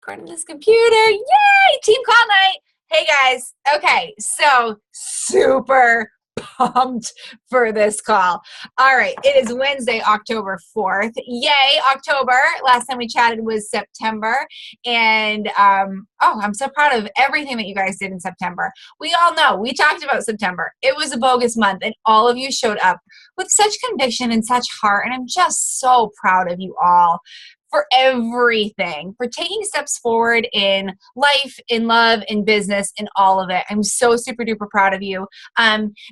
Recording this computer. Yay! Team call night. Hey guys. Okay, so super pumped for this call. All right, it is Wednesday, October 4th. Yay, October. Last time we chatted was September. And I'm so proud of everything that you guys did in September. We all know, we talked about September. It was a bogus month, and all of you showed up with such conviction and such heart. And I'm just so proud of you all for everything, for taking steps forward in life, in love, in business, in all of it. I'm so super duper proud of you.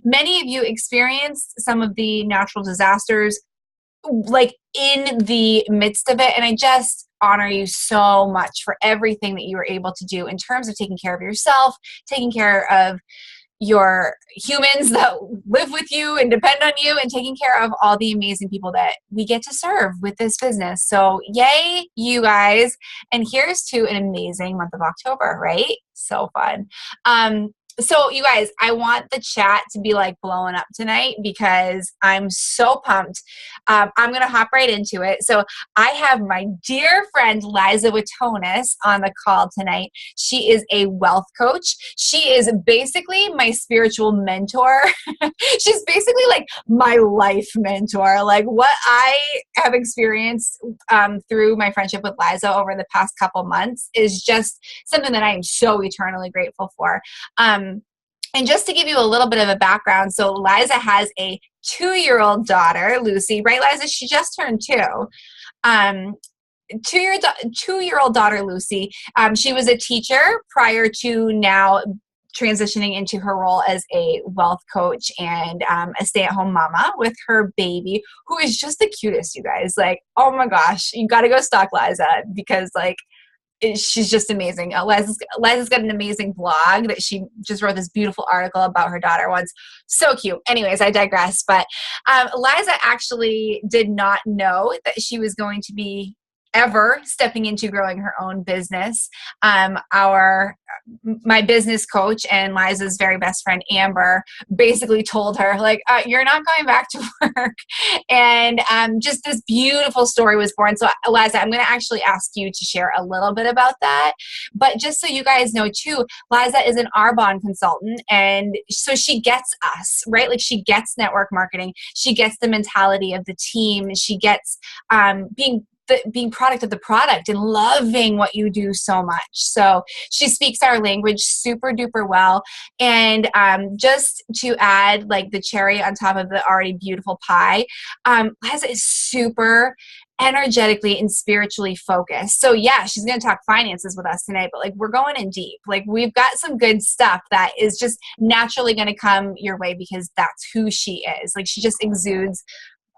Many of you experienced some of the natural disasters like in the midst of it. And I just honor you so much for everything that you were able to do in terms of taking care of yourself, taking care of your humans that live with you and depend on you, and taking care of all the amazing people that we get to serve with this business. So yay, you guys. And here's to an amazing month of October, right? So fun. So you guys, I want the chat to be like blowing up tonight because I'm so pumped. I'm going to hop right into it. So I have my dear friend Liza Witonis on the call tonight. She is a wealth coach. She is basically my spiritual mentor. She's basically like my life mentor. Like what I have experienced through my friendship with Liza over the past couple months is just something that I am so eternally grateful for. And just to give you a little bit of a background, so Liza has a 2-year-old daughter, Lucy, right, Liza? She just turned 2. 2-year-old daughter, Lucy. She was a teacher prior to now transitioning into her role as a wealth coach and a stay-at-home mama with her baby, who is just the cutest, you guys. Like, oh my gosh, you got to go stalk Liza because, like, she's just amazing. Liza's got an amazing blog that she just wrote this beautiful article about her daughter once. So cute. Anyways, I digress. But Liza actually did not know that she was going to be ever stepping into growing her own business. My business coach and Liza's very best friend, Amber, basically told her, like, you're not going back to work. And just this beautiful story was born. So Liza, I'm going to actually ask you to share a little bit about that. But just so you guys know too, Liza is an Arbonne consultant. And so she gets us, right? Like she gets network marketing. She gets the mentality of the team. She gets being product of the product and loving what you do so much. So she speaks our language super duper well. And just to add like the cherry on top of the already beautiful pie, Liza is super energetically and spiritually focused. So yeah, she's going to talk finances with us tonight, but like we're going in deep. Like we've got some good stuff that is just naturally going to come your way because that's who she is. Like she just exudes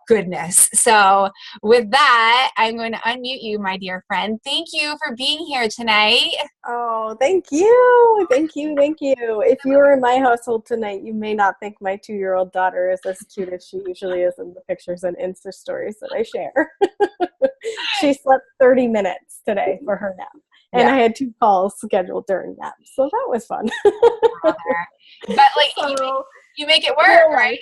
goodness. So with that, I'm going to unmute you, my dear friend. Thank you for being here tonight. Oh, thank you. Thank you. Thank you. If you were in my household tonight, you may not think my 2-year-old daughter is as cute as she usually is in the pictures and Insta stories that I share. She slept 30 minutes today for her nap. And I had 2 calls scheduled during that. So that was fun. But like, you make it work, right?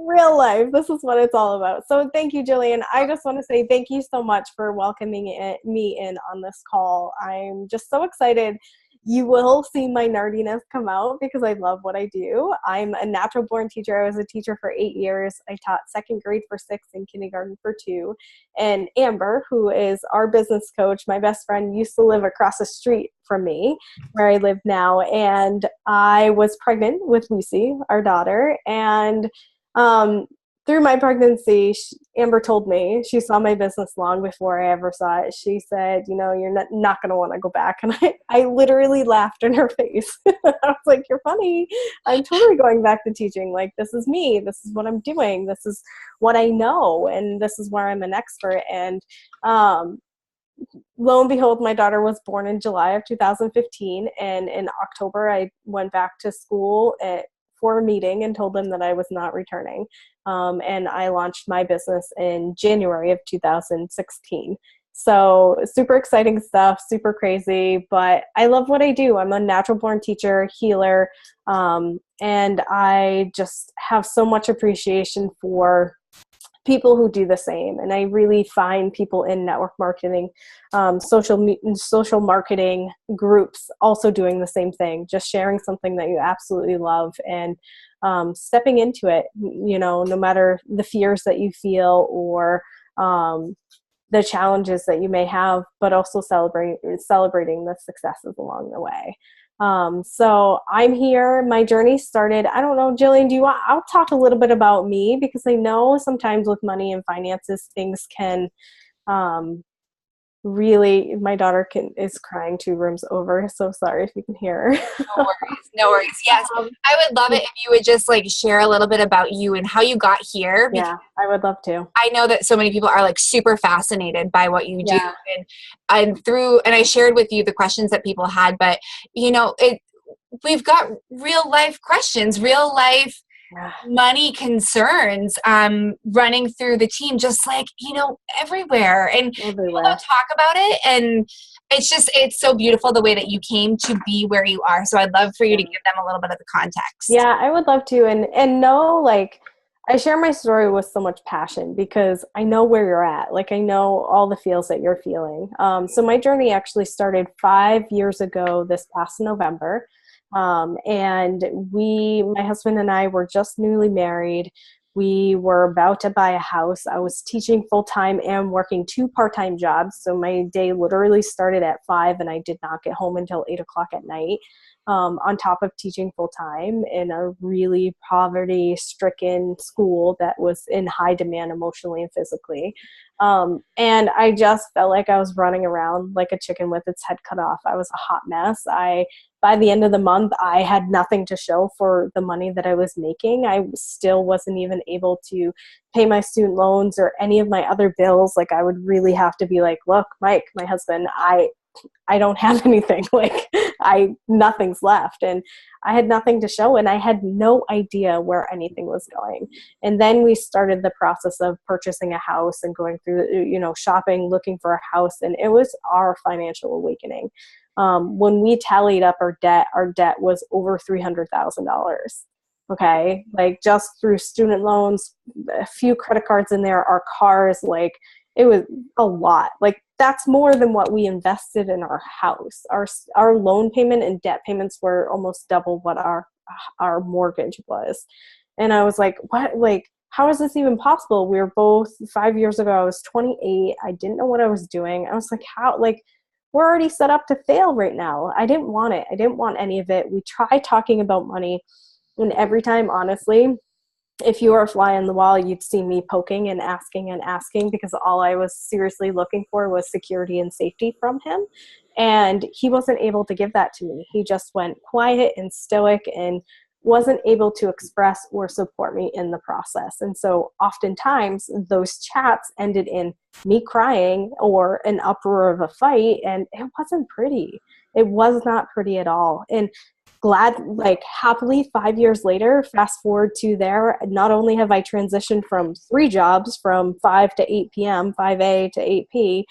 Real life. This is what it's all about. So thank you, Jillian. I just want to say thank you so much for welcoming me in on this call. I'm just so excited. You will see my nerdiness come out because I love what I do. I'm a natural born teacher. I was a teacher for 8 years. I taught 2nd grade for 6 and kindergarten for 2. And Amber, who is our business coach, my best friend, used to live across the street from me where I live now. And I was pregnant with Lucy, our daughter. And through my pregnancy, Amber told me, she saw my business long before I ever saw it. She said, you know, you're not going to want to go back. And I literally laughed in her face. I was like, you're funny. I'm totally going back to teaching. Like, this is me. This is what I'm doing. This is what I know. And this is where I'm an expert. And lo and behold, my daughter was born in July of 2015. And in October, I went back to school for a meeting and told them that I was not returning. And I launched my business in January of 2016. So super exciting stuff, super crazy, but I love what I do. I'm a natural born teacher, healer, and I just have so much appreciation for people who do the same. And I really find people in network marketing, social marketing groups also doing the same thing, just sharing something that you absolutely love and stepping into it, no matter the fears that you feel or the challenges that you may have, but also celebrating the successes along the way. So I'm here. My journey started, I don't know, Jillian, I'll talk a little bit about me, because I know sometimes with money and finances, things can really, my daughter is crying 2 rooms over. So sorry if you can hear her. No worries. Yes. I would love it if you would just like share a little bit about you and how you got here. Yeah, I would love to. I know that so many people are like super fascinated by what you do. Yeah. And I shared with you the questions that people had, but we've got real life questions, real life money concerns running through the team, just like, everywhere. And people don't talk about it. And it's so beautiful the way that you came to be where you are. So I'd love for you to give them a little bit of the context. Yeah, I would love to. And know, like, I share my story with so much passion because I know where you're at. Like, I know all the feels that you're feeling. So my journey actually started 5 years ago this past November. And my husband and I were just newly married. We were about to buy a house. I was teaching full-time and working 2 part-time jobs. So my day literally started at 5 and I did not get home until 8 o'clock at night. On top of teaching full-time in a really poverty-stricken school that was in high demand emotionally and physically. And I just felt like I was running around like a chicken with its head cut off. I was a hot mess. By the end of the month, I had nothing to show for the money that I was making. I still wasn't even able to pay my student loans or any of my other bills. Like, I would really have to be like, look, Mike, my husband, I don't have anything. Like, nothing's left. And I had nothing to show, and I had no idea where anything was going. And then we started the process of purchasing a house and going through, shopping, looking for a house. And it was our financial awakening. When we tallied up our debt was over $300,000. Okay. Like, just through student loans, a few credit cards in there, our cars, like, it was a lot. Like, that's more than what we invested in our house. Our loan payment and debt payments were almost double what our mortgage was. And I was like, what? Like, how is this even possible? We were both 5 years ago. I was 28. I didn't know what I was doing. I was like, how? Like, we're already set up to fail right now. I didn't want it. I didn't want any of it. We tried talking about money, and every time, honestly, if you were a fly on the wall, you'd see me poking and asking because all I was seriously looking for was security and safety from him. And he wasn't able to give that to me. He just went quiet and stoic and wasn't able to express or support me in the process. And so oftentimes those chats ended in me crying or an uproar of a fight, and it wasn't pretty. It was not pretty at all. And happily 5 years later, fast forward to there, not only have I transitioned from 3 jobs from 5 to 8 p.m., 5A to 8P,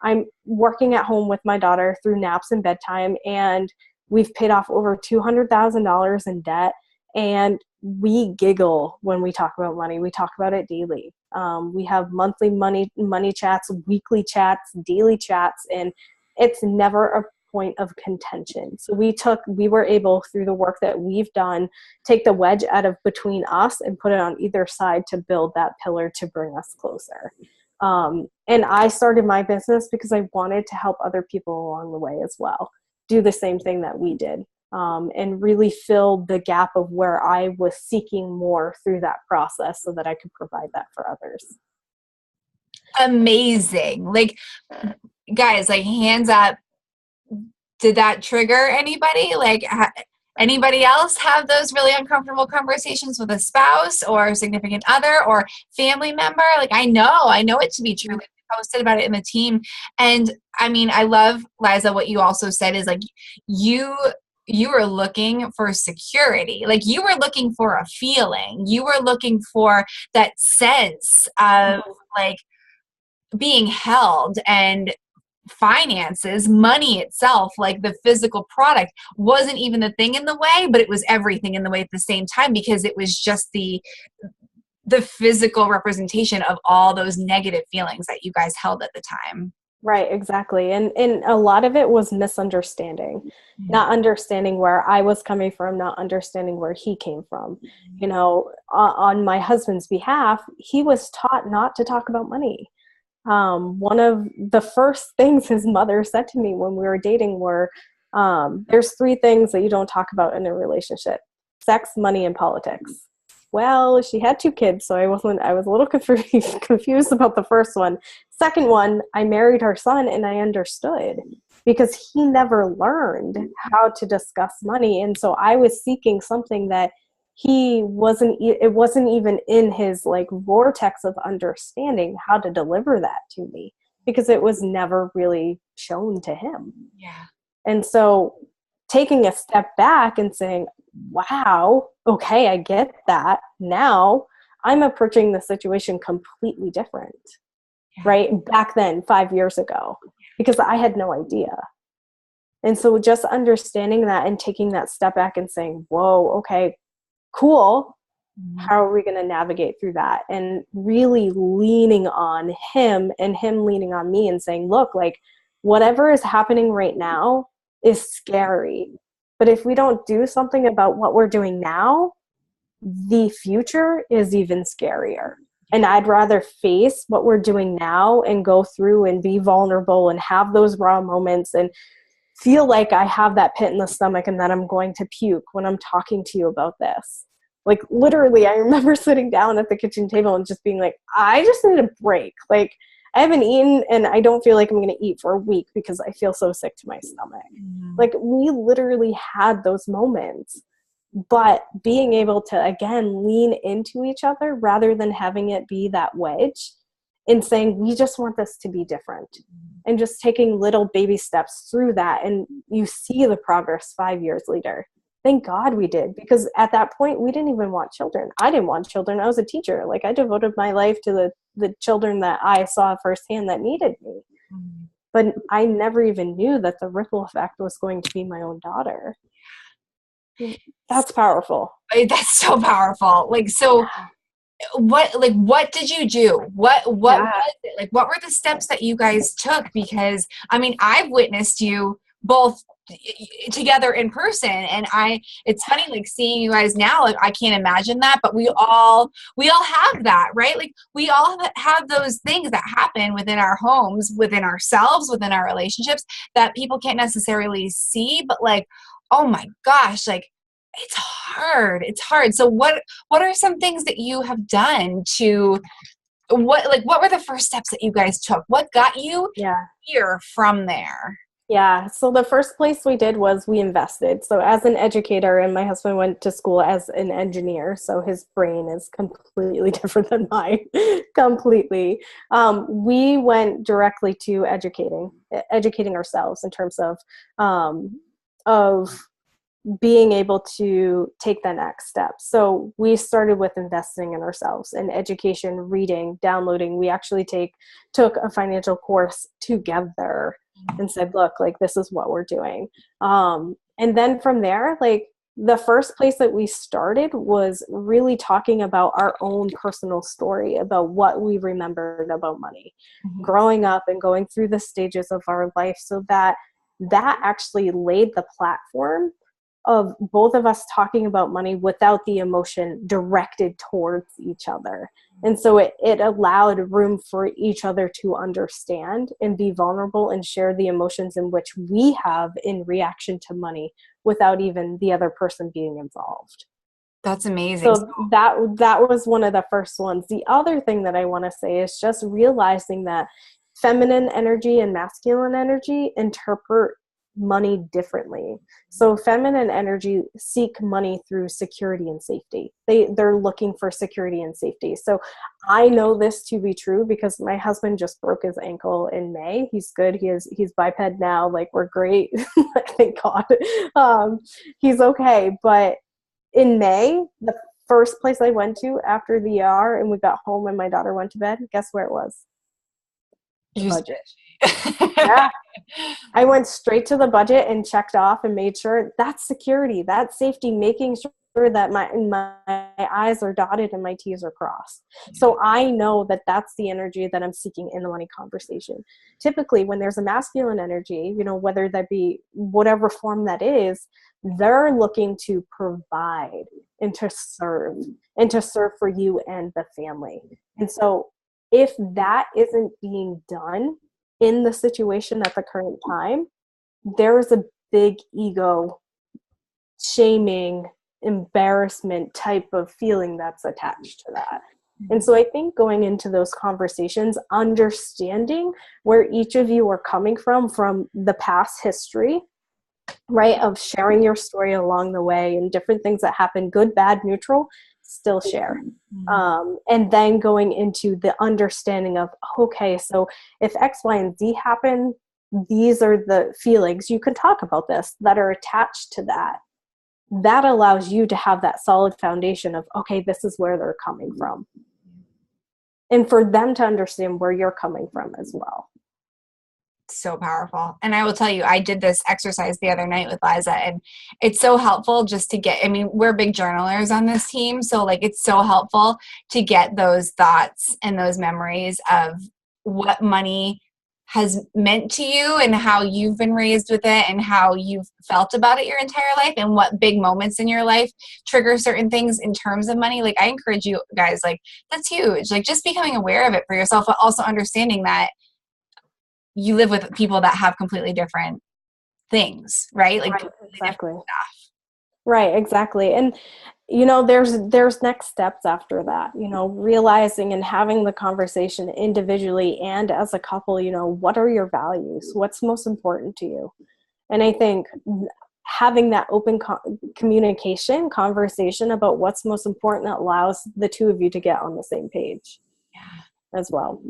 I'm working at home with my daughter through naps and bedtime, and we've paid off over $200,000 in debt. And we giggle when we talk about money. We talk about it daily. We have monthly money chats, weekly chats, daily chats, and it's never a point of contention. So we were able, through the work that we've done, take the wedge out of between us and put it on either side to build that pillar to bring us closer. And I started my business because I wanted to help other people along the way as well, do the same thing that we did, and really fill the gap of where I was seeking more through that process so that I could provide that for others. Amazing. Like, guys, like, hands up. Did that trigger anybody? Like, anybody else have those really uncomfortable conversations with a spouse or a significant other or family member? Like, I know it to be true. Like, we posted about it in the team. And I mean, I love, Liza, what you also said is like, you were looking for security. Like, you were looking for a feeling. You were looking for that sense of like being held, and finances, money itself, like the physical product, wasn't even the thing in the way, but it was everything in the way at the same time, because it was just the physical representation of all those negative feelings that you guys held at the time. Right, exactly. And a lot of it was misunderstanding, Yeah. not understanding where I was coming from, not understanding where he came from. You know, on my husband's behalf, he was taught not to talk about money. One of the first things his mother said to me when we were dating were, there's three things that you don't talk about in a relationship: sex, money, and politics. Well, she had two kids, so I was a little confused about the first one. Second one, I married her son and I understood, because he never learned how to discuss money. And so I was seeking something that it wasn't even in his like vortex of understanding how to deliver that to me, because it was never really shown to him. Yeah. And so taking a step back and saying, wow, okay, I get that. Now I'm approaching the situation completely different, right? Back then, 5 years ago, because I had no idea. And so just understanding that and taking that step back and saying, whoa, okay, cool. How are we going to navigate through that? And really leaning on him and him leaning on me and saying, look, like whatever is happening right now is scary. But if we don't do something about what we're doing now, the future is even scarier. And I'd rather face what we're doing now and go through and be vulnerable and have those raw moments and feel like I have that pit in the stomach and that I'm going to puke when I'm talking to you about this. Like literally, I remember sitting down at the kitchen table and just being like, I just need a break. Like I haven't eaten and I don't feel like I'm going to eat for a week because I feel so sick to my stomach. Like we literally had those moments, but being able to, again, lean into each other rather than having it be that wedge and saying, we just want this to be different, and just taking little baby steps through that. And you see the progress 5 years later. Thank God we did, because at that point we didn't even want children. I didn't want children. I was a teacher. Like I devoted my life to the children that I saw firsthand that needed me. But I never even knew that the ripple effect was going to be my own daughter. That's powerful. That's so powerful. Like, so what did you do? What was it? Like, what were the steps that you guys took? Because I mean, I've witnessed you both together in person, and it's funny, like seeing you guys now, like I can't imagine that, but we all have that, right? Like we all have those things that happen within our homes, within ourselves, within our relationships, that people can't necessarily see, but like, oh my gosh, like it's hard. So what are some things that you have done to, what were the first steps that you guys took? What got you here from there? Yeah. So the first place we did was we invested. So as an educator, and my husband went to school as an engineer, so his brain is completely different than mine, completely. We went directly to educating ourselves in terms of being able to take the next step. So we started with investing in ourselves and education, reading, downloading. We actually took a financial course together and said, look, like this is what we're doing. And then from there, like the first place that we started was really talking about our own personal story, about what we remembered about money, growing up and going through the stages of our life, so that actually laid the platform of both of us talking about money without the emotion directed towards each other. And so it allowed room for each other to understand and be vulnerable and share the emotions in which we have in reaction to money without even the other person being involved. That's amazing. So that was one of the first ones. The other thing that I want to say is just realizing that feminine energy and masculine energy interpret money differently. So feminine energy seek money through security and safety. They're looking for security and safety. So I know this to be true because my husband just broke his ankle in May. He's good. He's biped now. Like we're great. Thank God. He's okay. But in May, the first place I went to after the ER and we got home and my daughter went to bed, guess where it was? The budget. Yeah. I went straight to the budget and checked off and made sure that's security, that's safety, making sure that my I's are dotted and my T's are crossed. So I know that that's the energy that I'm seeking in the money conversation. Typically, when there's a masculine energy, you know, whether that be whatever form that is, they're looking to provide and to serve for you and the family. And so if that isn't being done in the situation at the current time, there is a big ego shaming, embarrassment type of feeling that's attached to that. And so I think going into those conversations, understanding where each of you are coming from the past history, right, of sharing your story along the way and different things that happen, good, bad, neutral, still share. And then going into the understanding of, okay, so if X, Y, and Z happen, these are the feelings, you can talk about this, that are attached to that. That allows you to have that solid foundation of, okay, this is where they're coming from. And for them to understand where you're coming from as well. So powerful. And I will tell you, I did this exercise the other night with Liza, and it's so helpful just to get, I mean, we're big journalers on this team. So like, it's so helpful to get those thoughts and those memories of what money has meant to you and how you've been raised with it and how you've felt about it your entire life and what big moments in your life trigger certain things in terms of money. Like I encourage you guys, like that's huge. Like just becoming aware of it for yourself, but also understanding that you live with people that have completely different things, right? Like right, exactly. Stuff. Right, exactly. And you know, there's next steps after that, you know, realizing and having the conversation individually and as a couple, you know, what are your values? What's most important to you? And I think having that open communication, conversation about what's most important allows the two of you to get on the same page as well.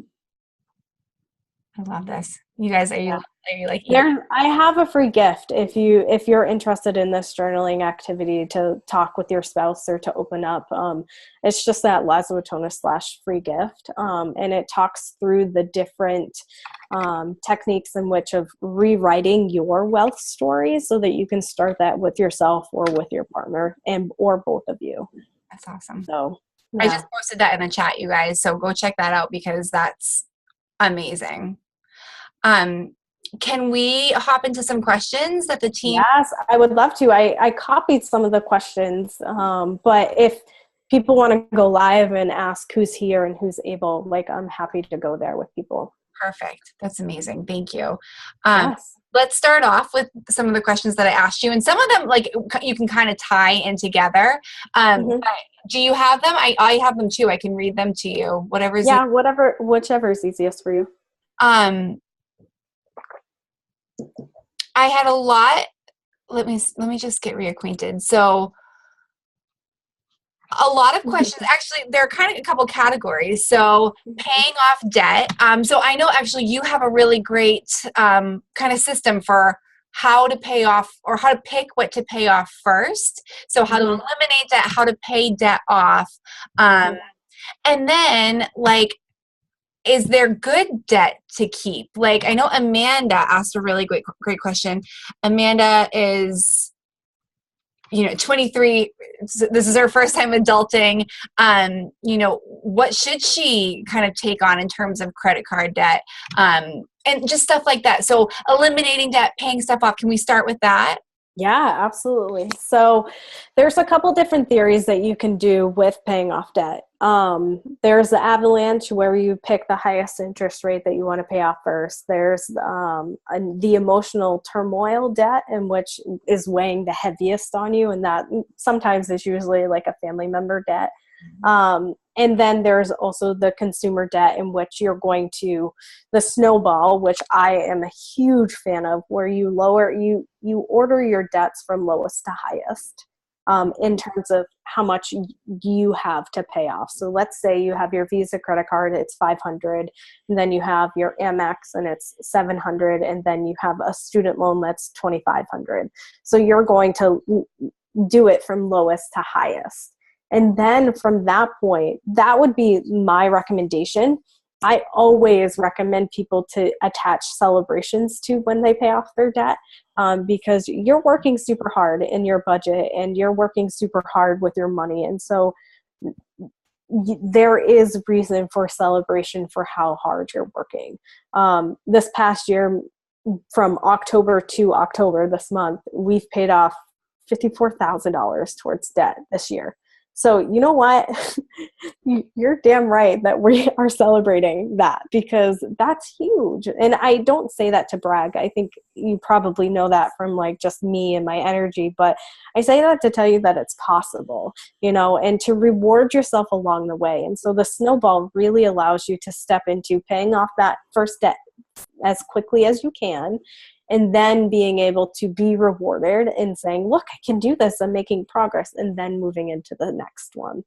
I love this. You guys, are you like I have a free gift if you're interested in this journaling activity to talk with your spouse or to open up. It's just that Liza Witonis /free gift. And it talks through the different techniques in which of rewriting your wealth story so that you can start that with yourself or with your partner or both of you. That's awesome. So yeah. I just posted that in the chat, you guys. So go check that out because that's amazing. Can we hop into some questions that the team? Yes, I would love to. I copied some of the questions, but if people want to go live and ask who's here and who's able, like I'm happy to go there with people. Perfect. That's amazing. Thank you. Yes. Let's start off with some of the questions that I asked you, and some of them like you can kind of tie in together. But do you have them? I have them too. I can read them to you. Whatever's whichever is easiest for you. I had a lot. Let me just get reacquainted. So a lot of questions, actually, there are kind of a couple categories. So paying off debt. So I know actually you have a really great kind of system for how to pay off or how to pick what to pay off first. So how to eliminate debt, how to pay debt off. And then like, is there good debt to keep? Like, I know Amanda asked a really great question. Amanda is, 23. This is her first time adulting. What should she kind of take on in terms of credit card debt? And just stuff like that. So eliminating debt, paying stuff off. Can we start with that? Yeah, absolutely. So there's a couple different theories that you can do with paying off debt. There's the avalanche where you pick the highest interest rate that you want to pay off first. There's the emotional turmoil debt, in which is weighing the heaviest on you, and that sometimes is usually like a family member debt. And then there's also the consumer debt, in which you're going to the snowball, which I am a huge fan of, where you order your debts from lowest to highest in terms of how much you have to pay off. So let's say you have your Visa credit card, it's $500, and then you have your Amex and it's $700, and then you have a student loan that's $2,500. So you're going to do it from lowest to highest. And then from that point, that would be my recommendation, I always recommend people to attach celebrations to when they pay off their debt, because you're working super hard in your budget and you're working super hard with your money. And so there is reason for celebration for how hard you're working. This past year, from October to October this month, we've paid off $54,000 towards debt this year. So you know what? You're damn right that we are celebrating that, because that's huge. And I don't say that to brag. I think you probably know that from like just me and my energy, but I say that to tell you that it's possible, you know, and to reward yourself along the way. And so the snowball really allows you to step into paying off that first debt as quickly as you can, and then being able to be rewarded and saying, look, I can do this, I'm making progress, and then moving into the next one.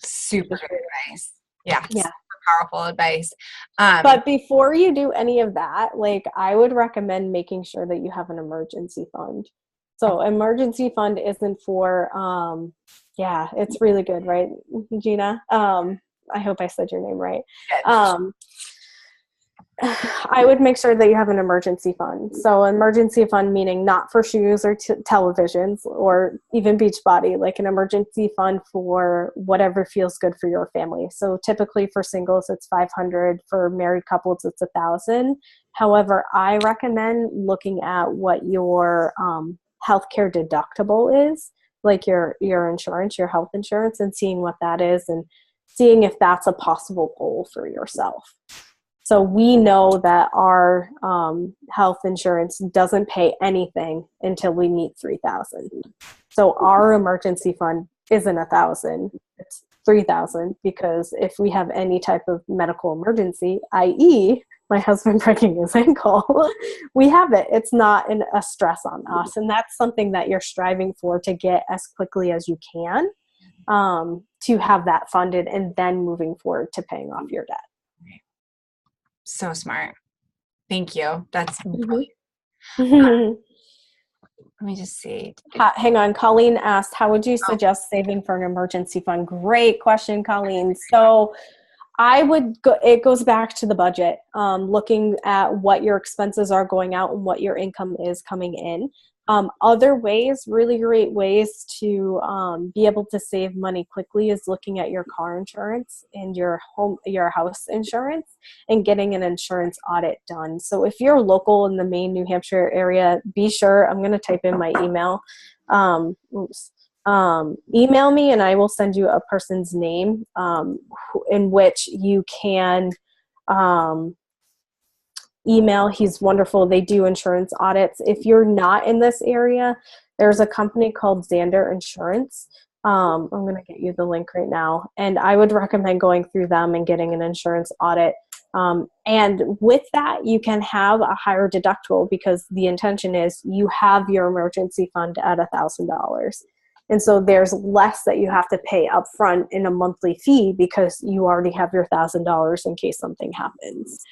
Super good advice. Yeah. Yeah. Super powerful advice. But before you do any of that, like, I would recommend making sure that you have an emergency fund. So emergency fund isn't for, yeah, it's really good, right, Gina? I hope I said your name right. I would make sure that you have an emergency fund. So emergency fund meaning not for shoes or televisions or even Beachbody, like an emergency fund for whatever feels good for your family. So typically for singles, it's 500. For married couples, it's 1,000. However, I recommend looking at what your healthcare deductible is, like your insurance, your health insurance, and seeing what that is and seeing if that's a possible goal for yourself. So we know that our health insurance doesn't pay anything until we meet 3,000. So our emergency fund isn't 1,000; it's 3,000, because if we have any type of medical emergency, i.e., my husband breaking his ankle, we have it. It's not a stress on us, and that's something that you're striving for to get as quickly as you can, to have that funded, and then moving forward to paying off your debt. So smart. Thank you. That's brilliant. Let me just see. Hang on. Colleen asked, how would you suggest saving for an emergency fund? Great question, Colleen. So I would go, it goes back to the budget, looking at what your expenses are going out and what your income is coming in. Other ways, really great ways to be able to save money quickly is looking at your car insurance and your house insurance and getting an insurance audit done. So if you're local in the Maine, New Hampshire area, be sure, I'm going to type in my email. Email me and I will send you a person's name in which you can email. He's wonderful. They do insurance audits. If you're not in this area, there's a company called Xander Insurance. I'm going to get you the link right now. And I would recommend going through them and getting an insurance audit. And with that, you can have a higher deductible, because the intention is you have your emergency fund at $1,000. And so there's less that you have to pay up front in a monthly fee, because you already have your $1,000 in case something happens.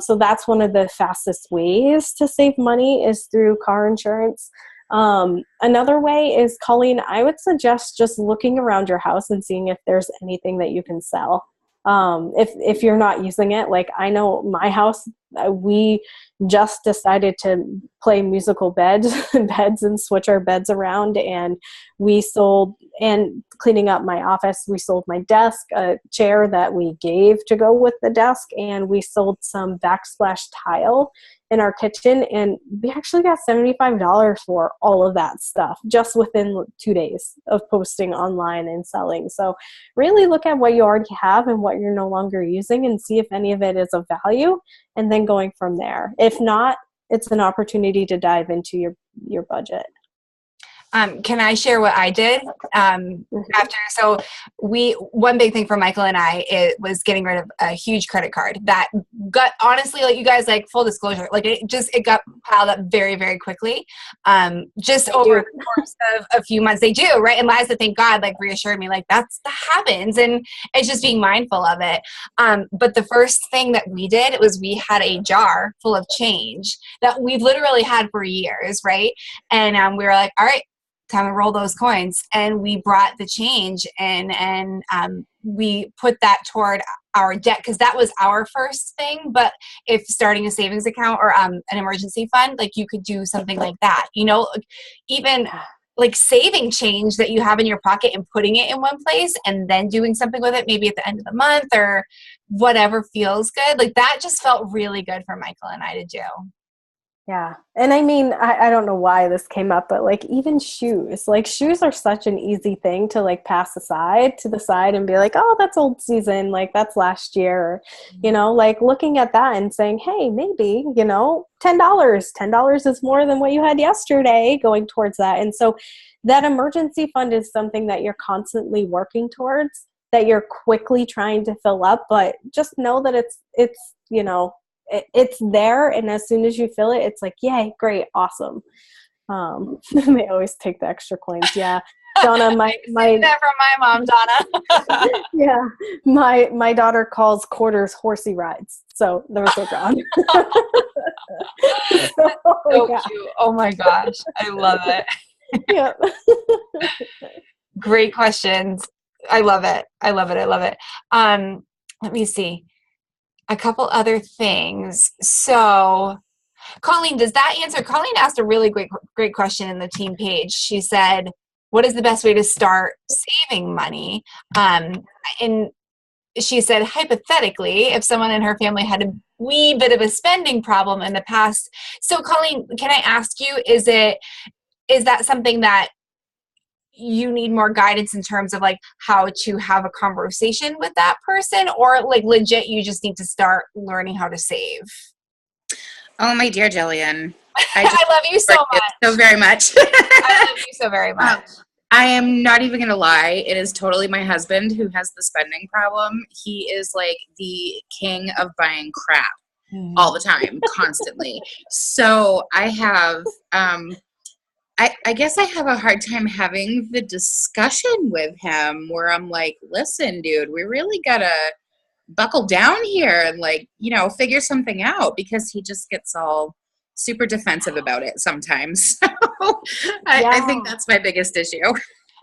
So that's one of the fastest ways to save money, is through car insurance. Another way is, Colleen, I would suggest just looking around your house and seeing if there's anything that you can sell. If you're not using it, like I know my house, we just decided to play musical beds and switch our beds around, and we sold, and cleaning up my office, we sold my desk, a chair that we gave to go with the desk, and we sold some backsplash tile in our kitchen, and we actually got $75 for all of that stuff just within 2 days of posting online and selling. So really look at what you already have and what you're no longer using, and see if any of it is of value, and then going from there. If not, it's an opportunity to dive into your budget. Can I share what I did after? So one big thing for Michael and I, it was getting rid of a huge credit card that got, honestly, like you guys, like full disclosure, like it got piled up very, very quickly. Just over the course of a few months, they do, right? And Liza, thank God, like reassured me, like that happens, and it's just being mindful of it. But the first thing that we did was we had a jar full of change that we've literally had for years, right? And we were like, all right, time to roll those coins. And we brought the change in and we put that toward our debt, because that was our first thing. But if starting a savings account or an emergency fund, like you could do something like that, even like saving change that you have in your pocket and putting it in one place and then doing something with it, maybe at the end of the month or whatever feels good. Like that just felt really good for Michael and I to do. Yeah. And I mean, I don't know why this came up, but like even shoes, like shoes are such an easy thing to like pass aside to the side and be like, oh, that's old season. Like that's last year, like looking at that and saying, hey, maybe, $10 is more than what you had yesterday, going towards that. And so that emergency fund is something that you're constantly working towards, that you're quickly trying to fill up, but just know that it's there, and as soon as you fill it, it's like, yay, great, awesome. They always take the extra coins. Yeah, Donna, my that from my mom, Donna. Yeah, my daughter calls quarters horsey rides, so those are gone. So cute. Oh my gosh, I love it. Yeah. Great questions. I love it. Let me see. A couple other things. So, Colleen, does that answer? Colleen asked a really great question in the team page. She said, what is the best way to start saving money? And she said, hypothetically, if someone in her family had a wee bit of a spending problem in the past. So, Colleen, can I ask you, is that something that you need more guidance in terms of like how to have a conversation with that person, or like legit you just need to start learning how to save? Oh, my dear Jillian. I love you so much. So very much. I love you so very much. I am not even going to lie. It is totally my husband who has the spending problem. He is like the king of buying crap all the time, constantly. So I have, I guess I have a hard time having the discussion with him where I'm like, listen, dude, we really got to buckle down here and like, figure something out, because he just gets all super defensive about it sometimes. So I think that's my biggest issue.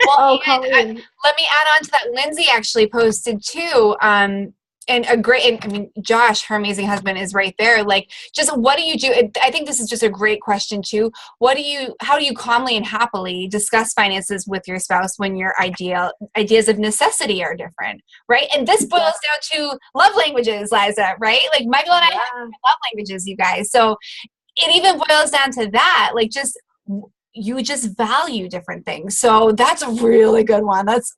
Well, let me add on to that. Lindsay actually posted too. Josh, her amazing husband, is right there. Like, just what do you do? I think this is just a great question too. How do you calmly and happily discuss finances with your spouse when your ideas of necessity are different, right? And this boils down to love languages, Liza, right? Like Michael and I have love languages, you guys. So it even boils down to that. Like, you just value different things. So that's a really good one. That's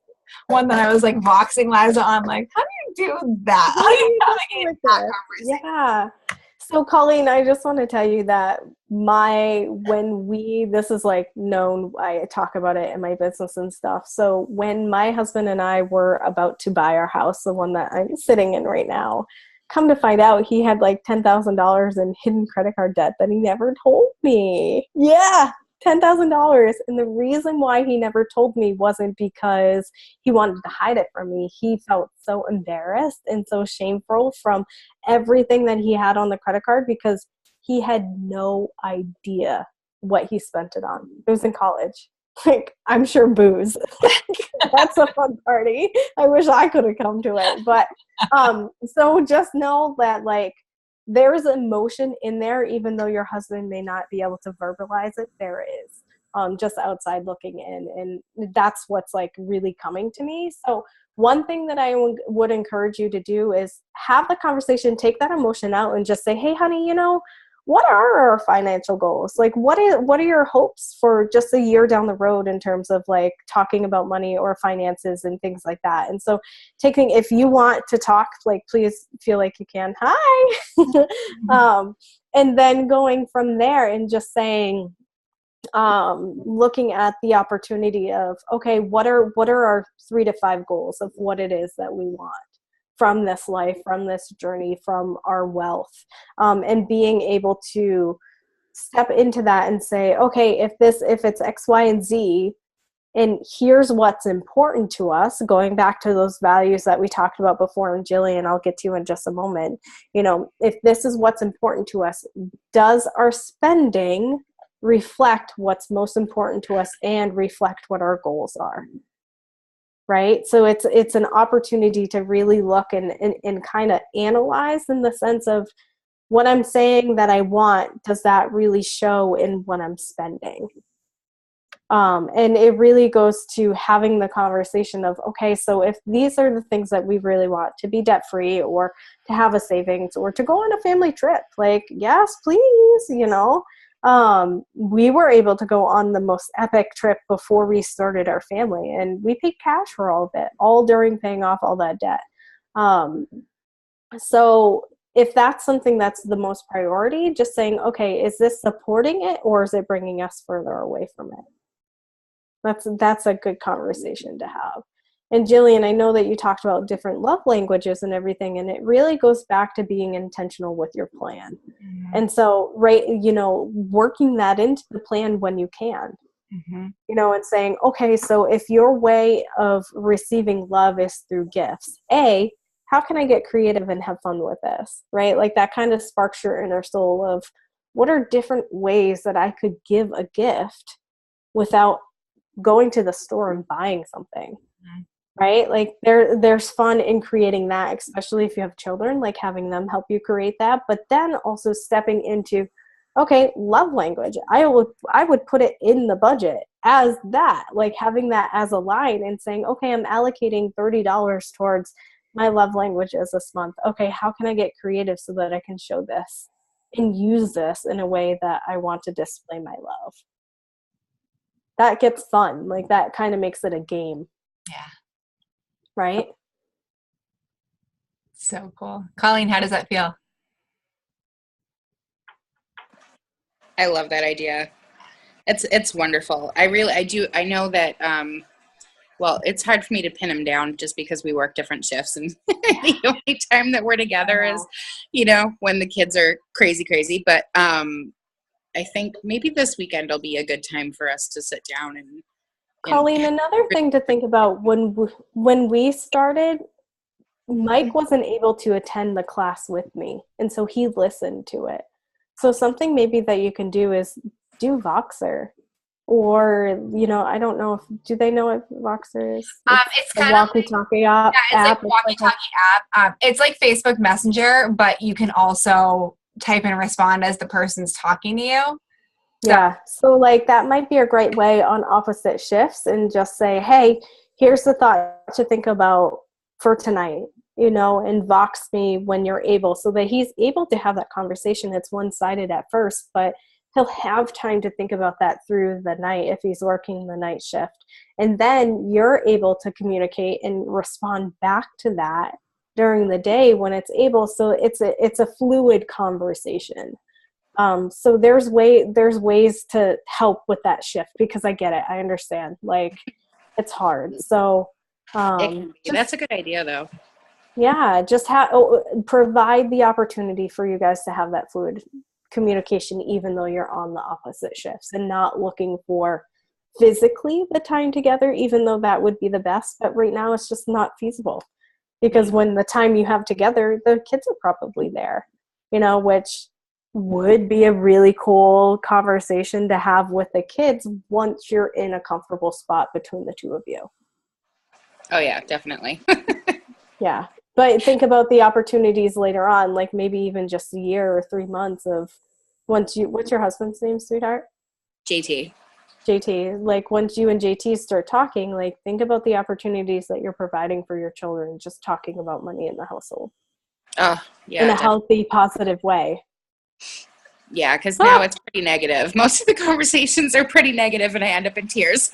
one that I was like boxing Liza on, like, how do you do that? How do you navigate that conversation? Yeah. So Colleen, I just want to tell you that this is like known, I talk about it in my business and stuff. So when my husband and I were about to buy our house, the one that I'm sitting in right now, come to find out he had like $10,000 in hidden credit card debt that he never told me. Yeah. $10,000. And the reason why he never told me wasn't because he wanted to hide it from me. He felt so embarrassed and so shameful from everything that he had on the credit card, because he had no idea what he spent it on. It was in college. Like, I'm sure booze. That's a fun party. I wish I could have come to it. But so just know that, like, there's emotion in there, even though your husband may not be able to verbalize it. There is, just outside looking in, and that's what's like really coming to me. So one thing that I would encourage you to do is have the conversation, take that emotion out, and just say, hey, honey, what are our financial goals? Like, what are your hopes for just a year down the road in terms of like talking about money or finances and things like that? And so if you want to talk, like, please feel like you can. Hi. And then going from there and just saying, looking at the opportunity of, okay, what are our 3 to 5 goals of what it is that we want from this life, from this journey, from our wealth, and being able to step into that and say, okay, if it's X, Y, and Z, and here's what's important to us, going back to those values that we talked about before, and Jillian, I'll get to in just a moment. If this is what's important to us, does our spending reflect what's most important to us and reflect what our goals are? right? So it's an opportunity to really look and kind of analyze in the sense of what I'm saying that I want, does that really show in what I'm spending? And it really goes to having the conversation of, okay, so if these are the things that we really want, to be debt free or to have a savings or to go on a family trip, like, yes, please, we were able to go on the most epic trip before we started our family, and we paid cash for all of it, all during paying off all that debt. So if that's something that's the most priority, just saying, okay, is this supporting it or is it bringing us further away from it? That's a good conversation to have. And Jillian, I know that you talked about different love languages and everything, and it really goes back to being intentional with your plan. Mm-hmm. And so, right, working that into the plan when you can, mm-hmm. And saying, okay, so if your way of receiving love is through gifts, how can I get creative and have fun with this, right? Like that kind of sparks your inner soul of what are different ways that I could give a gift without going to the store and buying something, mm-hmm. right? Like there's fun in creating that, especially if you have children, like having them help you create that, but then also stepping into, okay, love language. I would put it in the budget as that, like having that as a line and saying, okay, I'm allocating $30 towards my love languages this month. Okay, how can I get creative so that I can show this and use this in a way that I want to display my love? That gets fun. Like that kind of makes it a game. Yeah. Right? So cool. Colleen, how does that feel? I love that idea. It's wonderful. I know that, well, it's hard for me to pin him down just because we work different shifts and the only time that we're together is, when the kids are crazy. But, I think maybe this weekend will be a good time for us to sit down and Colleen, another thing to think about when we started, Mike wasn't able to attend the class with me, and so he listened to it. So something maybe that you can do is do Voxer, or I don't know do they know what Voxer is? It's kind of walkie-talkie app. Yeah, it's like walkie-talkie app. It's like Facebook Messenger, but you can also type and respond as the person's talking to you. Yeah. So like that might be a great way on opposite shifts and just say, hey, here's the thought to think about for tonight, and Vox me when you're able, so that he's able to have that conversation. It's one-sided at first, but he'll have time to think about that through the night if he's working the night shift. And then you're able to communicate and respond back to that during the day when it's able. So it's a fluid conversation. So there's ways to help with that shift, because I get it. I understand. Like it's hard. So that's a good idea though. Yeah. Just provide the opportunity for you guys to have that fluid communication, even though you're on the opposite shifts, and not looking for physically the time together, even though that would be the best. But right now it's just not feasible, because when the time you have together, the kids are probably there, which would be a really cool conversation to have with the kids once you're in a comfortable spot between the two of you. Oh yeah, definitely. Yeah. But think about the opportunities later on, like maybe even just a year or 3 months of what's your husband's name, sweetheart? JT. Like once you and JT start talking, like think about the opportunities that you're providing for your children, just talking about money in the household. Oh, yeah. In a healthy, positive way. Yeah, because now it's pretty negative. Most of the conversations are pretty negative, and I end up in tears.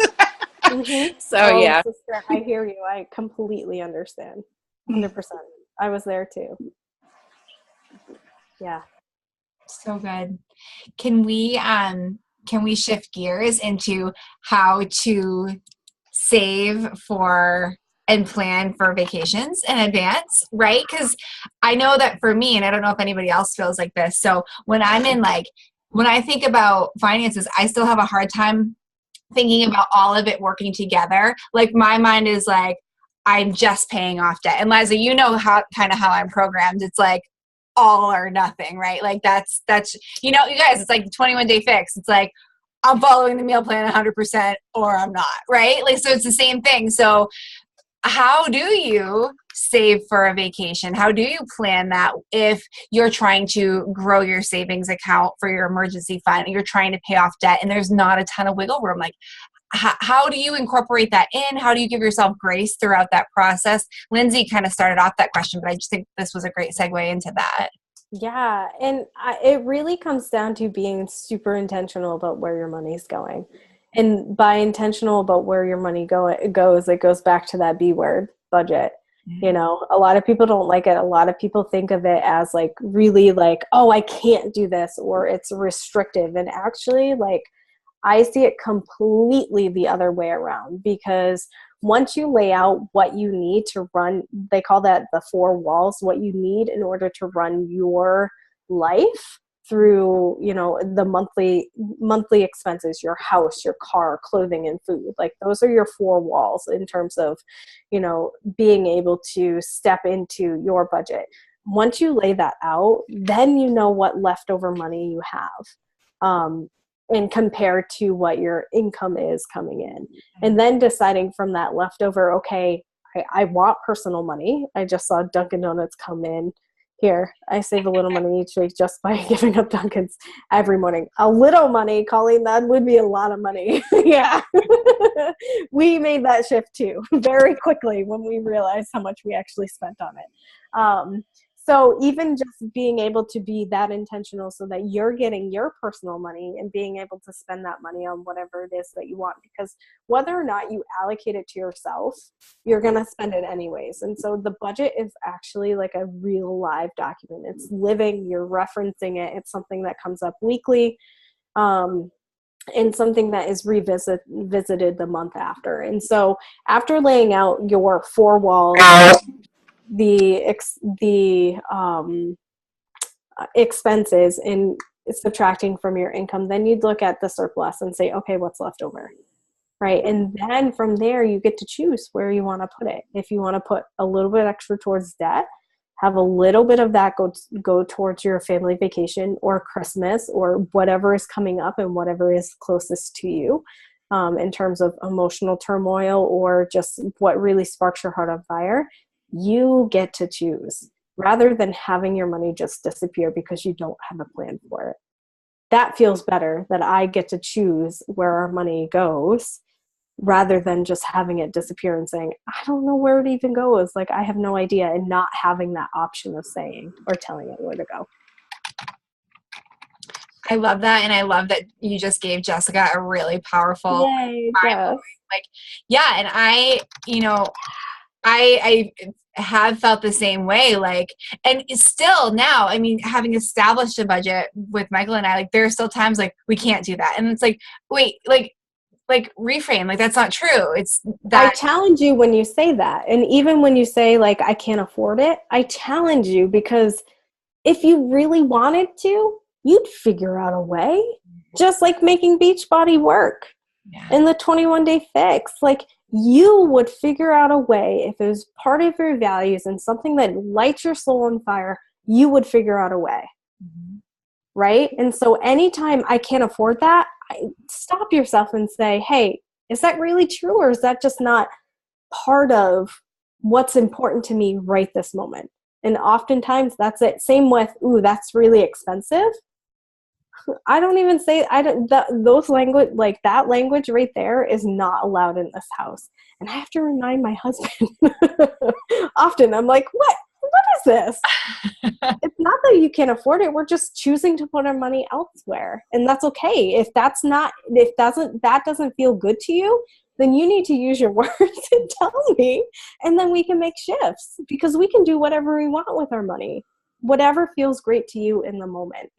Mm-hmm. So, yeah. Sister, I hear you. I completely understand. 100%. I was there too. Yeah. So good. Can we shift gears into how to save for and plan for vacations in advance, right? Because I know that for me, and I don't know if anybody else feels like this, so when I think about finances, I still have a hard time thinking about all of it working together. Like my mind is like, I'm just paying off debt. And Liza, how I'm programmed. It's like all or nothing, right? Like that's you guys, it's like the 21-day fix. It's like I'm following the meal plan 100% or I'm not, right? Like, so it's the same thing. So how do you save for a vacation? How do you plan that if you're trying to grow your savings account for your emergency fund and you're trying to pay off debt and there's not a ton of wiggle room? Like, how do you incorporate that in? How do you give yourself grace throughout that process? Lindsay kind of started off that question, but I just think this was a great segue into that. Yeah, and it really comes down to being super intentional about where your money's going. And by intentional about where your money goes, it goes back to that B word, budget. You know, a lot of people don't like it. A lot of people think of it as like really like, oh, I can't do this, or it's restrictive. And actually, like, I see it completely the other way around, because once you lay out what you need to run, they call that the four walls, what you need in order to run your life through, you know, the monthly expenses, your house, your car, clothing, and food. Like, those are your four walls in terms of, you know, being able to step into your budget. Once you lay that out, then you know what leftover money you have. And compared to what your income is coming in. And then deciding from that leftover, okay, I want personal money. I just saw Dunkin' Donuts come in. Here, I save a little money each week just by giving up Dunkin's every morning. A little money, Colleen, that would be a lot of money. Yeah. We made that shift too, very quickly when we realized how much we actually spent on it. So even just being able to be that intentional so that you're getting your personal money and being able to spend that money on whatever it is that you want, because whether or not you allocate it to yourself, you're going to spend it anyways. And so the budget is actually like a real live document. It's living, you're referencing it. It's something that comes up weekly. And something that is visited the month after. And so after laying out your four walls, the expenses and subtracting from your income, then you'd look at the surplus and say, okay, what's left over, right? And then from there, you get to choose where you want to put it. If you want to put a little bit extra towards debt, have a little bit of that go towards your family vacation or Christmas or whatever is coming up and whatever is closest to you, in terms of emotional turmoil or just what really sparks your heart on fire. You get to choose, rather than having your money just disappear because you don't have a plan for it. That feels better, that I get to choose where our money goes, rather than just having it disappear and saying, I don't know where it even goes. Like, I have no idea, and not having that option of saying or telling it where to go. I love that. And I love that you just gave Jessica a really powerful, Yay, Jess. like, yeah. And I have felt the same way, like, and still now, I mean, having established a budget with Michael and I, like, there are still times like we can't do that. And it's like, wait, like reframe, like, that's not true. It's that. I challenge you when you say that. And even when you say like, I can't afford it, I challenge you, because if you really wanted to, you'd figure out a way, just like making Beachbody work. Yeah. And the 21-day fix, like, you would figure out a way. If it was part of your values and something that lights your soul on fire, you would figure out a way. Mm-hmm. Right? And so anytime I can't afford that, stop yourself and say, hey, is that really true? Or is that just not part of what's important to me right this moment? And oftentimes that's it. Same with, ooh, that's really expensive. I don't even say, those language, like that language right there is not allowed in this house. And I have to remind my husband often. I'm like, what is this? It's not that you can't afford it. We're just choosing to put our money elsewhere. And that's okay. If that doesn't feel good to you, then you need to use your words and tell me, and then we can make shifts, because we can do whatever we want with our money, whatever feels great to you in the moment.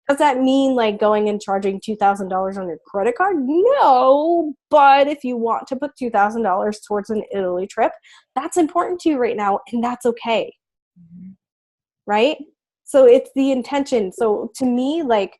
Does that mean like going and charging $2,000 on your credit card? No, but if you want to put $2,000 towards an Italy trip, that's important to you right now, and that's okay. Mm-hmm. Right? So it's the intention. So to me, like,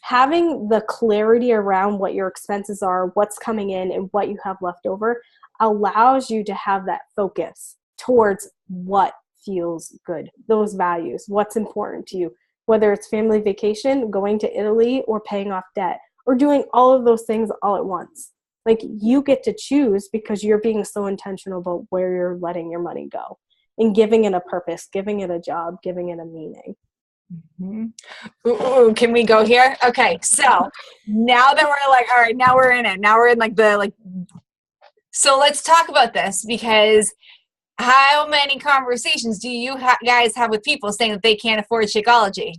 having the clarity around what your expenses are, what's coming in, and what you have left over allows you to have that focus towards what feels good, those values, what's important to you. Whether it's family vacation, going to Italy, or paying off debt, or doing all of those things all at once. Like, you get to choose because you're being so intentional about where you're letting your money go and giving it a purpose, giving it a job, giving it a meaning. Ooh, can we go here? Okay, so now that we're like, all right, now we're in it. Now we're in like so let's talk about this, because how many conversations do you guys have with people saying that they can't afford Shakeology?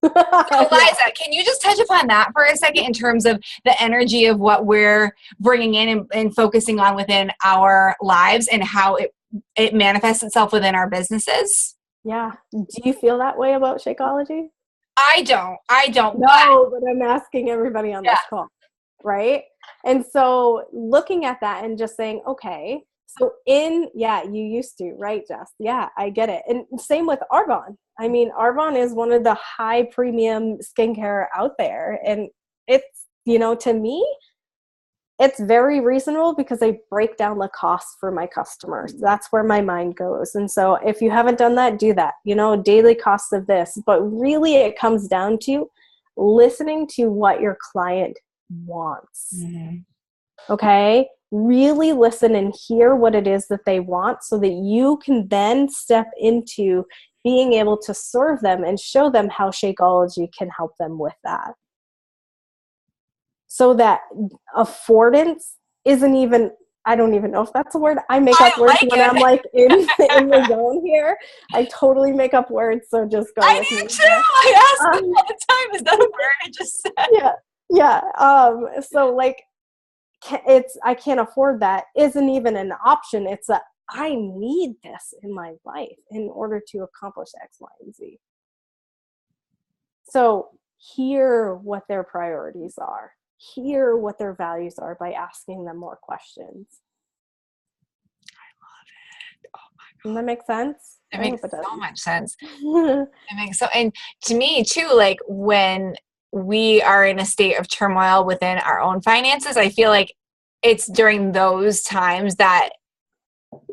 So Liza, can you just touch upon that for a second in terms of the energy of what we're bringing in and focusing on within our lives and how it manifests itself within our businesses? Yeah. Do you feel that way about Shakeology? I don't. No, but I'm asking everybody on this call, right? And so looking at that and just saying, okay, so you used to, right, Jess? Yeah, I get it. And same with Arbonne. I mean, Arbonne is one of the high premium skincare out there. And it's, to me, it's very reasonable because I break down the costs for my customers. That's where my mind goes. And so if you haven't done that, do that, daily costs of this. But really it comes down to listening to what your client wants. Mm-hmm. Okay? Really listen and hear what it is that they want so that you can then step into being able to serve them and show them how Shakeology can help them with that. So that affordance isn't even, I don't even know if that's a word. I make up words when I'm like in the zone here. I totally make up words, so just go with me. I do too. I ask them all the time, is that a word I just said? Yeah. So like, I can't afford that isn't even an option. It's I need this in my life in order to accomplish X, Y, and Z. So hear what their priorities are. Hear what their values are by asking them more questions. I love it. Oh my God. Doesn't that make sense? It makes so much sense. It makes and to me too, like when we are in a state of turmoil within our own finances, I feel like it's during those times that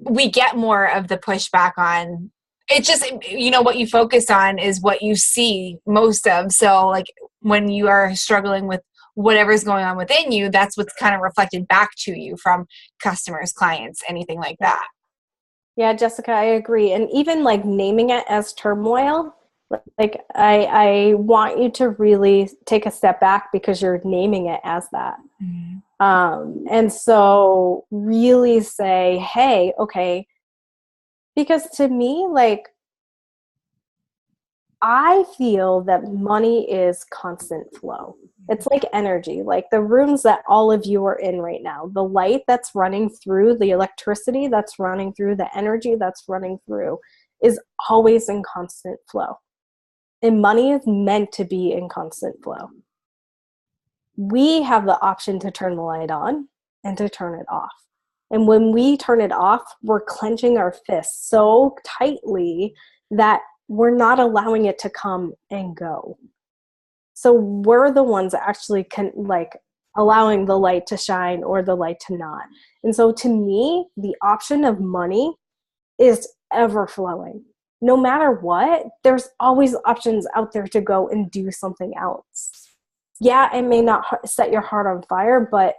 we get more of the pushback on. It's just, what you focus on is what you see most of. So like when you are struggling with whatever's going on within you, that's what's kind of reflected back to you from customers, clients, anything like that. Yeah, Jessica, I agree. And even like naming it as turmoil, like I want you to really take a step back because you're naming it as that. Mm-hmm. And so really say, hey, okay, because to me, like, I feel that money is constant flow. It's like energy, like the rooms that all of you are in right now, the light that's running through, the electricity that's running through, the energy that's running through is always in constant flow. And money is meant to be in constant flow. We have the option to turn the light on and to turn it off. And when we turn it off, we're clenching our fists so tightly that we're not allowing it to come and go. So we're the ones actually allowing the light to shine or the light to not. And so to me, the option of money is ever flowing. No matter what, there's always options out there to go and do something else. Yeah, it may not set your heart on fire, but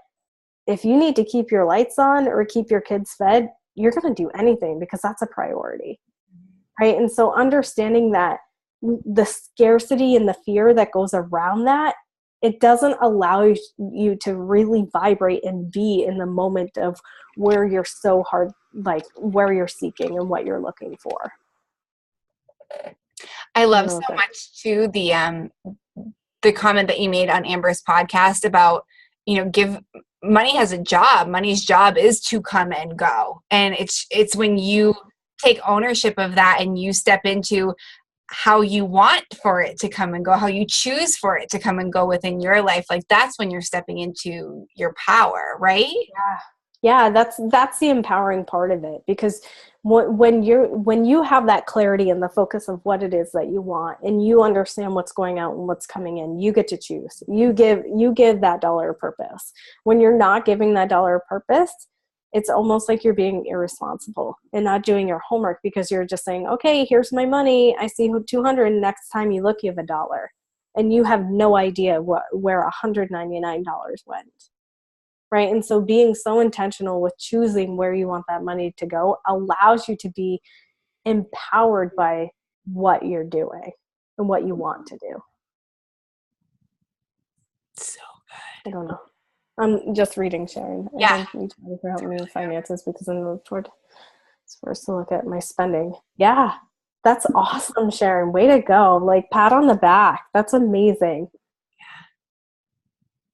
if you need to keep your lights on or keep your kids fed, you're going to do anything because that's a priority. Right? And so understanding that the scarcity and the fear that goes around that, it doesn't allow you to really vibrate and be in the moment of where you're so hard, like where you're seeking and what you're looking for. I love so much too the comment that you made on Amber's podcast about, money has a job. Money's job is to come and go. And it's when you take ownership of that and you step into how you want for it to come and go, how you choose for it to come and go within your life. Like that's when you're stepping into your power, right? Yeah, that's the empowering part of it, because when you have that clarity and the focus of what it is that you want and you understand what's going out and what's coming in, you get to choose. You give that dollar a purpose. When you're not giving that dollar a purpose, it's almost like you're being irresponsible and not doing your homework because you're just saying, okay, here's my money. I see 200. Next time you look, you have $1. And you have no idea where $199 went. right? And so being so intentional with choosing where you want that money to go allows you to be empowered by what you're doing and what you want to do. So I don't know. I'm just reading Sharon. Yeah. I thank you for helping me with finances because I'm supposed to look at my spending. Yeah. That's awesome, Sharon. Way to go. Like, pat on the back. That's amazing.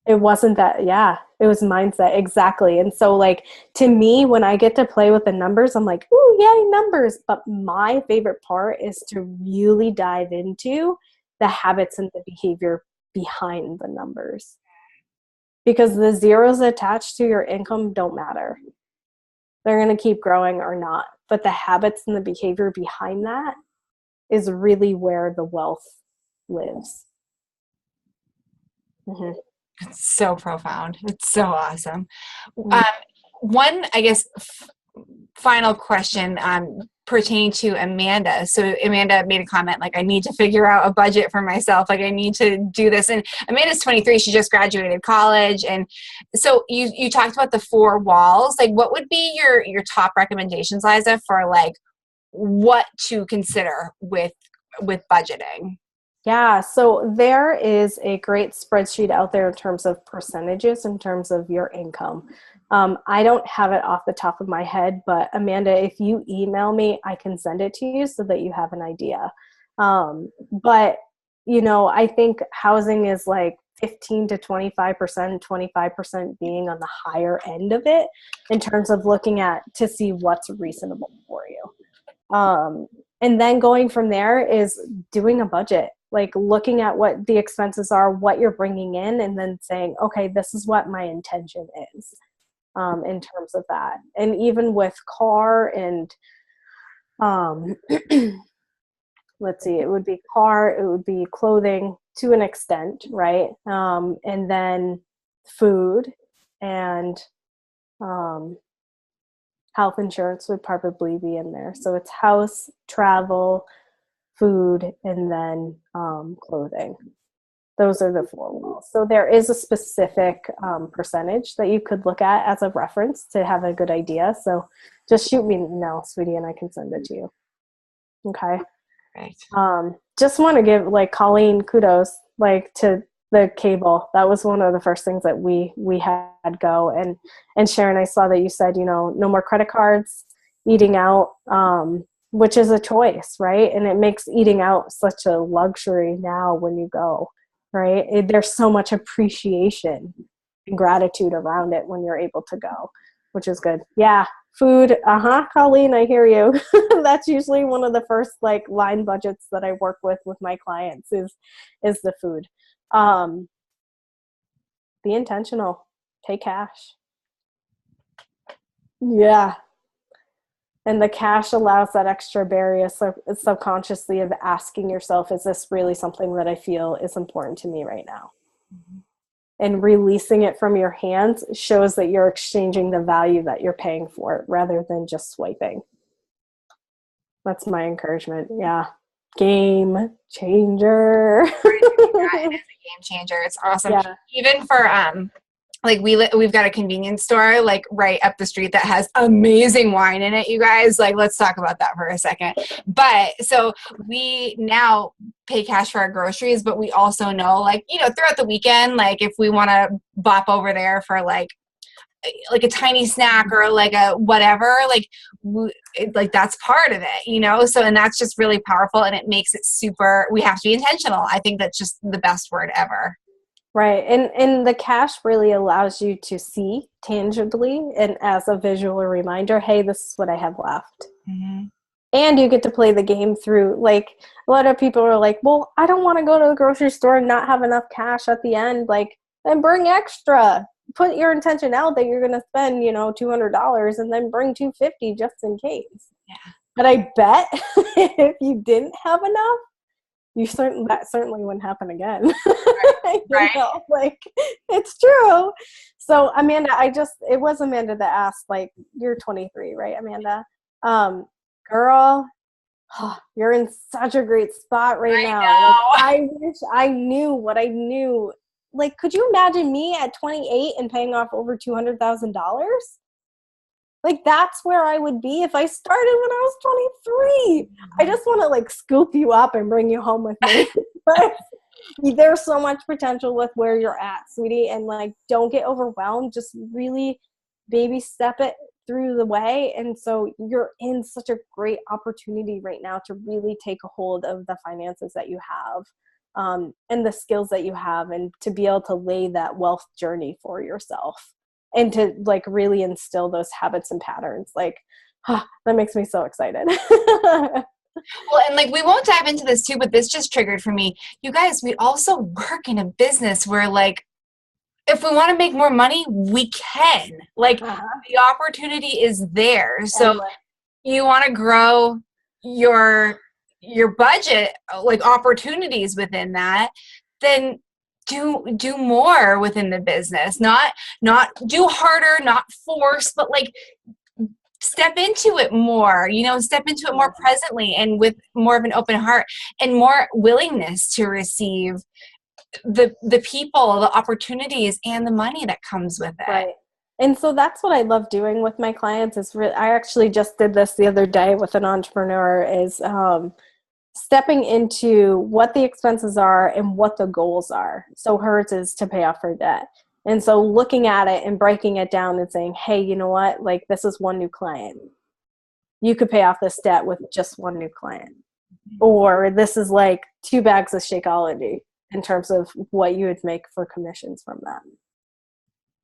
It wasn't that, yeah, it was mindset. Exactly. And so, like, to me, when I get to play with the numbers, I'm like, ooh, yay, numbers. But my favorite part is to really dive into the habits and the behavior behind the numbers. Because the zeros attached to your income don't matter. They're going to keep growing or not. But the habits and the behavior behind that is really where the wealth lives. Mm-hmm. It's so profound. It's so awesome. Mm-hmm. One, I guess, final question pertaining to Amanda. So Amanda made a comment like, I need to figure out a budget for myself. Like, I need to do this. And Amanda's 23. She just graduated college. And so you talked about the 4 walls. Like, what would be your top recommendations, Liza, for like what to consider with budgeting? Yeah, so there is a great spreadsheet out there in terms of percentages, in terms of your income. I don't have it off the top of my head, but Amanda, if you email me, I can send it to you so that you have an idea. But, you know, I think housing is like 15 to 25%, 25% being on the higher end of it in terms of looking at to see what's reasonable for you. And then going from there is doing a budget, like looking at what the expenses are, what you're bringing in, and then saying, okay, this is what my intention is in terms of that. And even with car and let's see, it would be car, it would be clothing to an extent, right? And then food and health insurance would probably be in there. So it's house, travel, food, and then clothing. Those are the 4 walls. So there is a specific percentage that you could look at as a reference to have a good idea. So just shoot me now, sweetie, and I can send it to you. Okay. Right. Just want to give like Colleen kudos like to the cable. That was one of the first things that we had go. And Sharon, I saw that you said, you know, no more credit cards, eating out, which is a choice, right? And it makes eating out such a luxury now when you go, right? There's so much appreciation and gratitude around it when you're able to go, which is good. Yeah. Food. Colleen, I hear you. That's usually one of the first like line budgets that I work with my clients is the food. Be intentional. Pay cash. Yeah. And the cash allows that extra barrier subconsciously of asking yourself, is this really something that I feel is important to me right now? Mm-hmm. And releasing it from your hands shows that you're exchanging the value that you're paying for it rather than just swiping. That's my encouragement. Yeah. Game changer. Yeah, it is a game changer. It's awesome. Yeah. Even for like we've got a convenience store like right up the street that has amazing wine in it, you guys. Like, let's talk about that for a second. But so we now pay cash for our groceries, but we also know, like, you know, throughout the weekend, like if we want to bop over there for like a tiny snack or like a whatever, like that's part of it, you know? So, and that's just really powerful, and it makes it super, we have to be intentional. I think that's just the best word ever. Right. And the cash really allows you to see tangibly and as a visual reminder, hey, this is what I have left. Mm-hmm. And you get to play the game through, like, a lot of people are like, well, I don't want to go to the grocery store and not have enough cash at the end. Like, then bring extra. Put your intention out that you're going to spend, you know, $200 and then bring $250 just in case. Yeah. But I bet if you didn't have enough, that certainly wouldn't happen again. Right. You know, like, it's true. So Amanda, it was Amanda that asked, like, you're 23, right, Amanda? Girl, you're in such a great spot right now. Like, I wish I knew what I knew like, could you imagine me at 28 and paying off over $200,000? Like, that's where I would be if I started when I was 23. I just want to like scoop you up and bring you home with me. But there's so much potential with where you're at, sweetie. And like, don't get overwhelmed. Just really baby step it through the way. And so you're in such a great opportunity right now to really take a hold of the finances that you have, and the skills that you have, and to be able to lay that wealth journey for yourself, and to like really instill those habits and patterns. Like, that makes me so excited. Well, and like, we won't dive into this too, but this just triggered for me. You guys, we also work in a business where like, if we want to make more money, we can. Like, the opportunity is there. So you want to grow your budget, like opportunities within that, then do more within the business. Not do harder, not force, but like step into it more, step into it more presently and with more of an open heart and more willingness to receive the people, the opportunities, and the money that comes with it. Right. And so that's what I love doing with my clients is I actually just did this the other day with an entrepreneur, is stepping into what the expenses are and what the goals are. So hers is to pay off her debt. And so looking at it and breaking it down and saying, hey, you know what? Like, this is one new client. You could pay off this debt with just one new client. Or this is like 2 bags of Shakeology in terms of what you would make for commissions from that.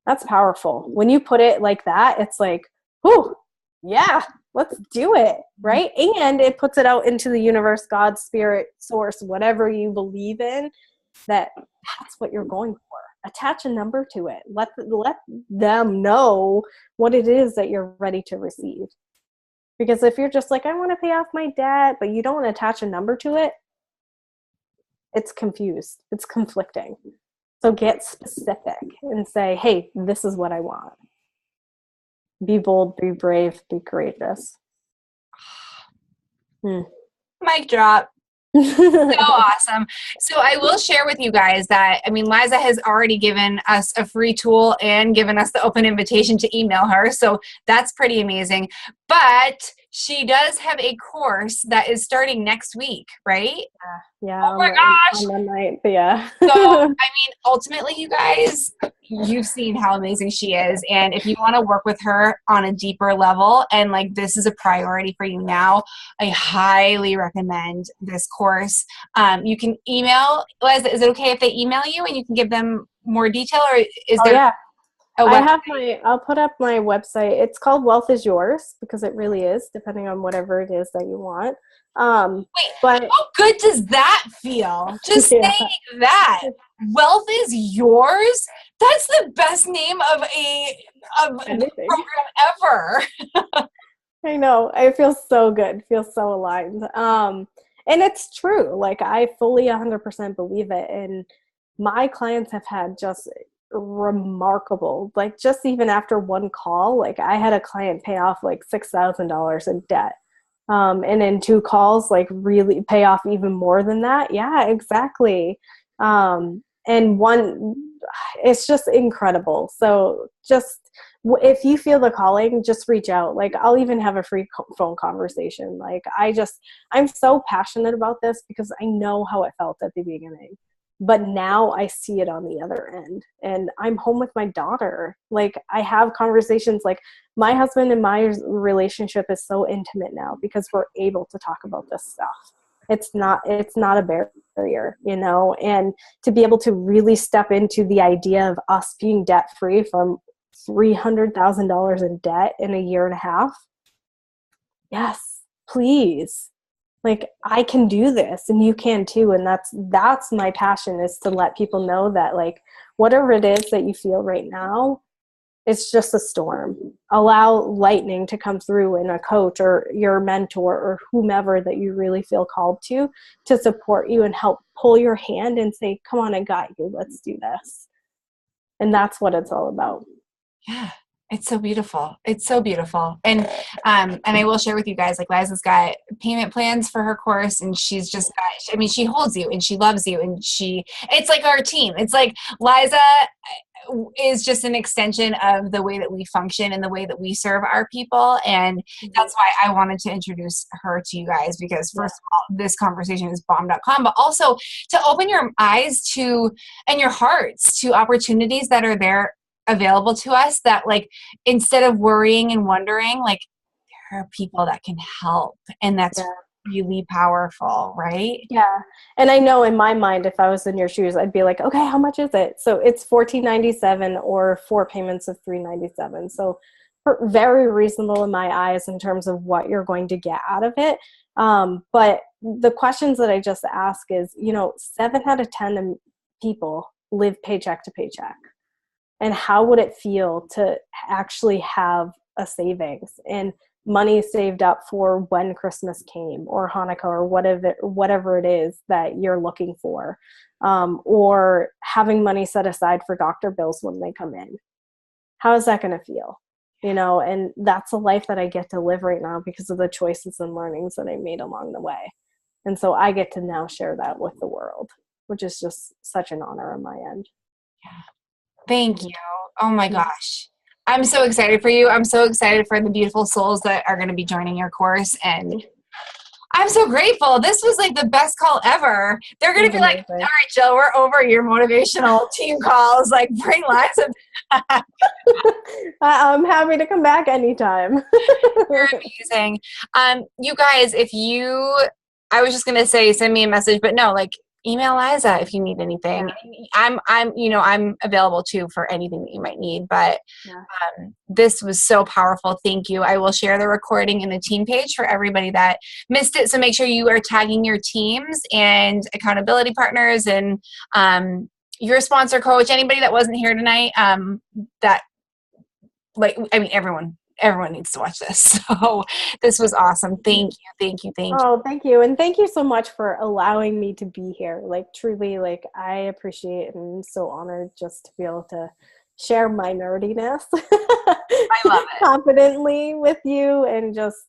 That's powerful. When you put it like that, it's like, whew, yeah, let's do it, right? And it puts it out into the universe, God, spirit, source, whatever you believe in, that's what you're going for. Attach a number to it. Let them know what it is that you're ready to receive. Because if you're just like, I want to pay off my debt, but you don't attach a number to it, it's confused. It's conflicting. So get specific and say, hey, this is what I want. Be bold, be brave, be courageous. Mic drop. So awesome. So I will share with you guys that, Liza has already given us a free tool and given us the open invitation to email her. So that's pretty amazing. But she does have a course that is starting next week, right? Yeah. Oh my gosh. On the night, yeah. So, ultimately, you guys, you've seen how amazing she is. And if you want to work with her on a deeper level, and like this is a priority for you now, I highly recommend this course. You can email, Liza, is it okay if they email you and you can give them more detail, or is there? Yeah. I'll put up my website. It's called Wealth is Yours, because it really is, depending on whatever it is that you want. But how good does that feel? Just saying that. Wealth is Yours. That's the best name of a program ever. I know. I feel so good. Feel so aligned. And it's true. Like, I fully 100% believe it. And my clients have had just remarkable, like, just even after one call, like I had a client pay off like $6,000 in debt. And in 2 calls, like really pay off even more than that. Yeah, exactly. And it's just incredible. So just, if you feel the calling, just reach out. Like, I'll even have a free phone conversation. Like, I'm so passionate about this because I know how it felt at the beginning. But now I see it on the other end, and I'm home with my daughter. Like, I have conversations, like my husband and my relationship is so intimate now because we're able to talk about this stuff. It's not a barrier, and to be able to really step into the idea of us being debt free from $300,000 in debt in a year and a half. Yes, please. Like, I can do this and you can too. And that's my passion, is to let people know that, like, whatever it is that you feel right now, it's just a storm. Allow lightning to come through in a coach or your mentor or whomever that you really feel called to support you and help pull your hand and say, come on, I got you. Let's do this. And that's what it's all about. Yeah. It's so beautiful. It's so beautiful. And I will share with you guys, like Liza's got payment plans for her course, and she's just got, I mean, she holds you and she loves you, and it's like our team. It's like Liza is just an extension of the way that we function and the way that we serve our people. And that's why I wanted to introduce her to you guys, because first of all, this conversation is bomb.com, but also to open your eyes to, and your hearts to opportunities that are there available to us, that like, instead of worrying and wondering, like there are people that can help, and that's really powerful, right? Yeah. And I know in my mind, if I was in your shoes, I'd be like, okay, how much is it? So it's $14.97 or 4 payments of $3.97. So very reasonable in my eyes in terms of what you're going to get out of it. But the questions that I just ask is, 7 out of 10 people live paycheck to paycheck. And how would it feel to actually have a savings and money saved up for when Christmas came, or Hanukkah, or whatever it is that you're looking for, or having money set aside for doctor bills when they come in? How is that going to feel? And that's a life that I get to live right now because of the choices and learnings that I made along the way. And so I get to now share that with the world, which is just such an honor on my end. Yeah. Thank you. Oh my gosh. I'm so excited for you. I'm so excited for the beautiful souls that are going to be joining your course. And I'm so grateful. This was like the best call ever. They're going to be like, all right, Jill, we're over your motivational team calls. Like, bring Liza back. I'm happy to come back anytime. You're amazing. You guys, I was just going to say, send me a message, but no, like, email Liza if you need anything. Yeah. I'm available too for anything that you might need, but this was so powerful. Thank you. I will share the recording in the team page for everybody that missed it. So make sure you are tagging your teams and accountability partners and your sponsor coach, anybody that wasn't here tonight, everyone needs to watch this. So this was awesome. Thank you. Oh, thank you. And thank you so much for allowing me to be here. Like, truly, like, I appreciate and I'm so honored just to be able to share my nerdiness I love it. confidently with you, and just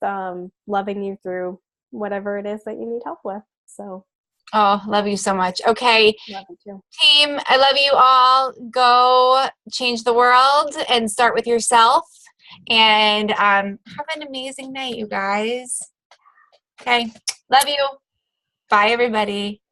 loving you through whatever it is that you need help with. So. Oh, love you so much. Okay. Love you too. Team, I love you all. Go change the world and start with yourself. And have an amazing night, you guys. Okay. Love you. Bye, everybody.